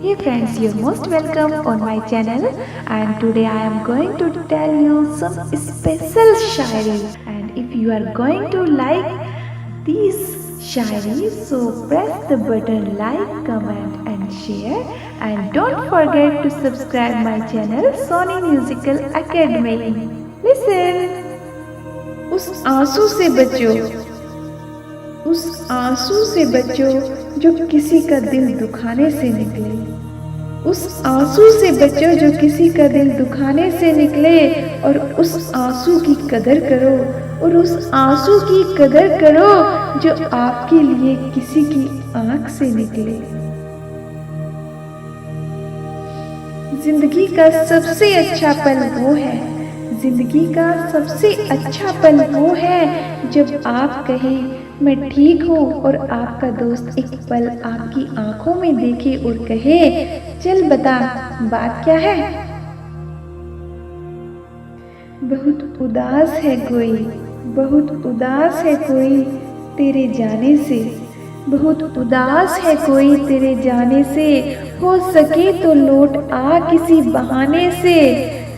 Hey friends, you're most welcome on my channel, and today I am going to tell you some special shayari, and if you are going to like these shayari, so press the button like, comment and share, and don't forget to subscribe my channel Sony Musical Academy. Listen. उस आंसू से बचो, उस आंसू से बचो जो किसी का दिल दुखाने से निकले। उस आंसू से बचो जो किसी का दिल दुखाने से निकले, और उस आंसू की कदर करो, और उस आंसू की कदर करो जो आपके लिए किसी की आंख से निकले। जिंदगी का सबसे अच्छा पल वो है, जिंदगी का सबसे अच्छा पल वो है जब आप कहें मैं ठीक हूँ, और आपका दोस्त एक पल आपकी आंखों में देखे और कहे चल बता बात क्या है। बहुत उदास है कोई, बहुत उदास है कोई तेरे जाने से, बहुत उदास है कोई तेरे जाने से, हो सके तो लौट आ किसी बहाने से।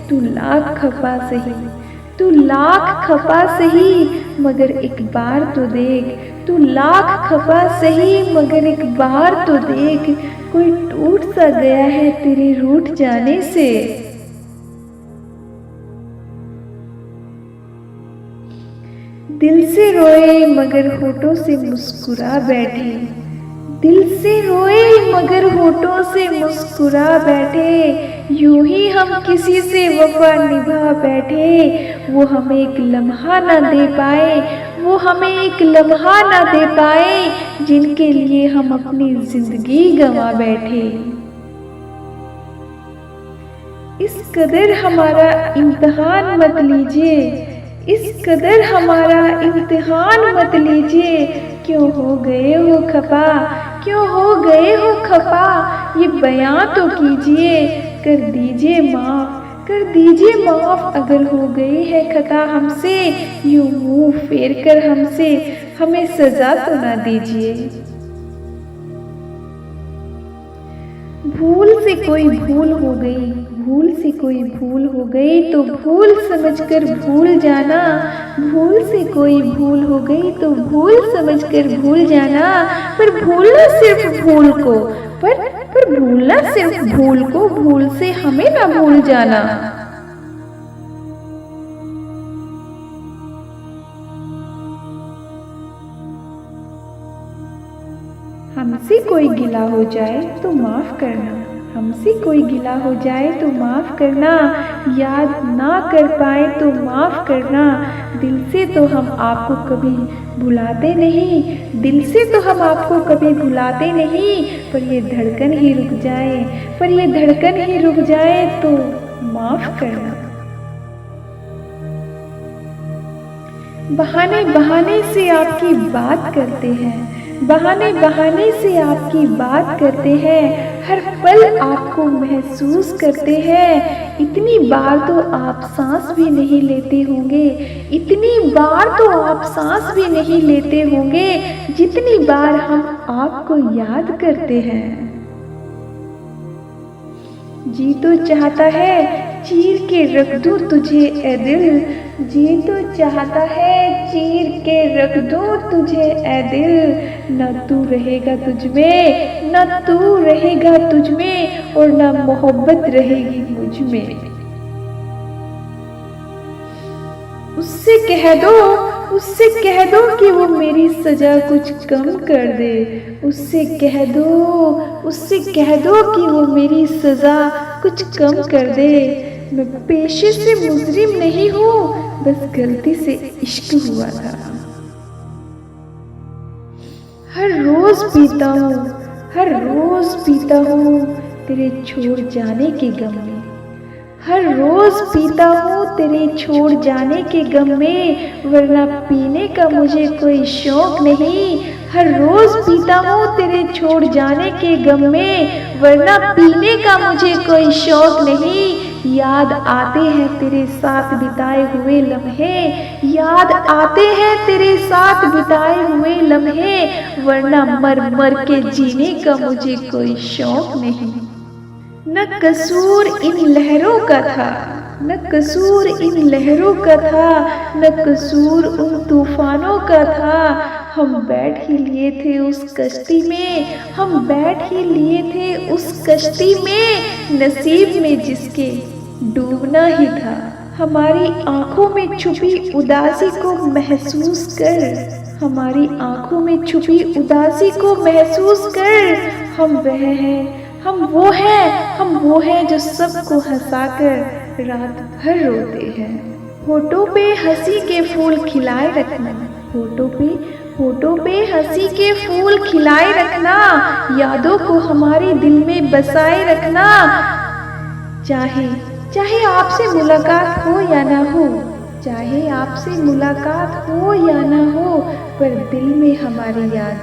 तू लाख खफा सही, तू लाख खफा सही मगर एक बार तो देख, तू लाख खफा सही मगर एक बार तो देख, कोई टूट सा गया है तेरे रूठ जाने से। दिल से रोए मगर होठों से मुस्कुरा बैठे, दिल से रोए मगर होठों से मुस्कुरा बैठे, यूं ही हम किसी से वफा निभा बैठे। वो हमें एक लम्हा ना दे पाए, वो हमें एक लम्हा ना दे पाए जिनके लिए हम अपनी जिंदगी गंवा बैठे। इस कदर हमारा इम्तिहान मत लीजिए, इस कदर हमारा इम्तिहान मत लीजिए, क्यों हो गए हो खफा, क्यों हो गए हो खफा, ये बयां तो कीजिए, कर दीजिए माफ, कर दीजिए माफ अगर हो गई है खता हमसे, यूं मुंह फेर कर हमसे हमें सजा तो ना दीजिए। भूल से कोई भूल हो गई, भूल से कोई भूल हो गई तो भूल समझकर भूल जाना, भूल से कोई भूल हो गई तो भूल समझकर भूल जाना, पर भूलना सिर्फ भूल को, पर भूलना सिर्फ भूल को, भूल से हमें ना भूल जाना। हमसे कोई गिला हो जाए तो माफ़ करना, हमसे कोई गिला हो जाए तो माफ़ करना, याद ना कर पाए तो माफ़ करना। दिल से तो हम आपको कभी भुलाते नहीं, दिल से तो हम आपको कभी भुलाते नहीं, पर ये धड़कन ही रुक जाए, पर ये धड़कन ही रुक जाए तो माफ़ करना। बहाने बहाने से आपकी बात करते हैं, बहाने बहाने से आपकी बात करते हैं, हर पल आपको महसूस करते हैं। इतनी बार तो आप सांस भी नहीं लेते होंगे, इतनी बार तो आप सांस भी नहीं लेते होंगे जितनी बार हम आपको याद करते हैं। जी तो चाहता है चीर के रख दूं तुझे ए दिल, जी तो चाहता है चीर के रख दूं तुझे ए दिल, न तू रहेगा तुझ में, न तू रहेगा तुझ में, और न मोहब्बत रहेगी मुझ में। उससे कह दो, उससे कह दो कि वो मेरी सजा कुछ कम कर दे, उससे कह दो, उससे कह दो कि वो मेरी सजा कुछ कम कर दे। मैं पेशे से मुजरिम नहीं हूँ, बस गलती से इश्क हुआ था। हर रोज पीता हूँ, हर रोज पीता हूँ तेरे छोड़ जाने के गम में, हर रोज पीता हूँ तेरे छोड़ जाने के गम में, वरना पीने का मुझे कोई शौक नहीं। हर रोज पीता हूँ तेरे छोड़ जाने के गम में, वरना पीने का मुझे कोई शौक नहीं। याद आते हैं तेरे साथ बिताए हुए लम्हे, याद आते हैं तेरे साथ बिताए हुए लम्हे, वरना मर मर के जीने का मुझे कोई शौक नहीं। न कसूर इन लहरों का था, न कसूर इन लहरों का था, न कसूर उन तूफानों का था। हम बैठ ही लिए थे उस कश्ती में, हम बैठ ही लिए थे उस कश्ती में, नसीब में जिसके डूबना ही था। हमारी आंखों में छुपी उदासी को महसूस कर, हमारी आंखों में छुपी उदासी को महसूस कर, हम वह हैं, हम वो हैं जो सबको हंसाकर रात भर रोते हैं। होठों पे हंसी के फूल खिलाए रखना, होठों पे हंसी के फूल खिलाए रखना, यादों को हमारे दिल में बसाए रखना। चाहे आपसे मुलाकात हो या ना हो, चाहे आपसे मुलाकात हो या ना हो, पर दिल में हमारी याद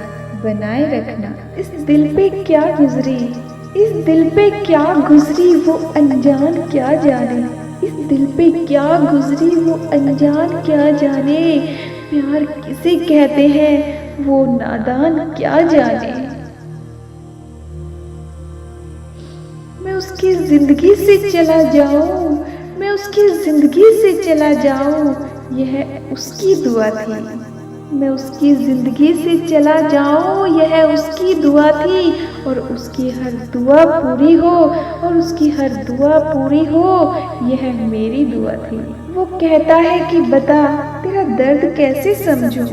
बनाए रखना। इस दिल पे क्या गुजरी, इस दिल पे क्या गुजरी वो अनजान क्या जाने, इस दिल पे क्या गुजरी वो अनजान क्या जाने, प्यार किसे कहते हैं वो नादान क्या जाने। मैं उसकी जिंदगी से चला जाऊं, मैं उसकी जिंदगी से चला जाऊं, यह उसकी दुआ थी। मैं उसकी जिंदगी से चला जाऊं, यह उसकी दुआ थी, और उसकी हर दुआ पूरी हो, और उसकी हर दुआ पूरी हो, यह मेरी दुआ थी। वो कहता है कि बता तेरा दर्द कैसे समझूं,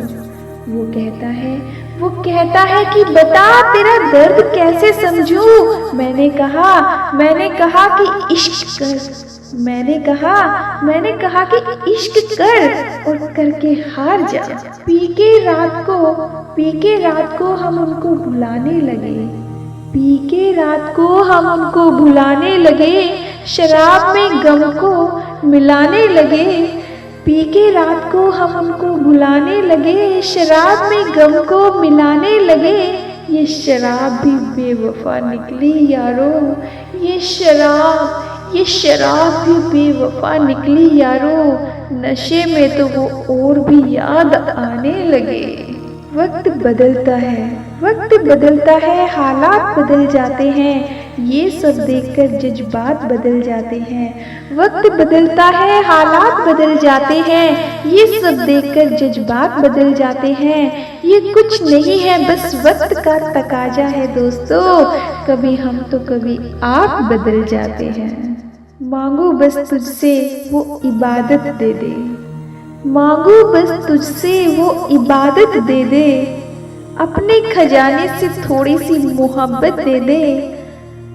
वो कहता है कि बता तेरा दर्द कैसे समझूं। मैंने कहा कि इश्क कर, मैंने कहा कि इश्क कर और करके हार जा। पी के रात को हम उनको भुलाने लगे, पी के रात को हम उनको भुलाने लगे, शराब में गम को मिलाने लगे। पी के रात को हम उनको भुलाने लगे, शराब में गम को मिलाने लगे। ये शराब भी बेवफा निकली यारो, ये शराब भी बेवफा निकली यारो, नशे में तो वो और भी याद आने लगे। वक्त बदलता है, हालात बदल जाते हैं, ये सब देखकर जज्बात बदल जाते हैं। वक्त बदलता है, हालात बदल जाते हैं, ये सब देखकर जज्बात बदल जाते हैं। ये कुछ नहीं है बस वक्त का तकाजा है दोस्तों, कभी हम तो कभी आप बदल जाते हैं। मांगो बस तुझसे वो इबादत दे दे, मांगो बस तुझसे वो इबादत दे दे, अपने खजाने से थोड़ी सी मोहब्बत दे दे।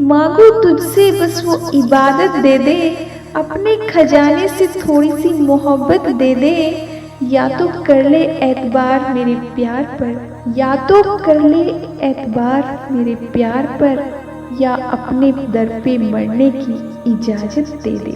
मांगो तुझसे बस वो इबादत दे दे, अपने खजाने से थोड़ी सी मोहब्बत दे दे। या तो कर ले एतबार मेरे प्यार पर, या तो कर ले एतबार मेरे प्यार पर, या अपने दर पे मरने की इजाजत दे दे।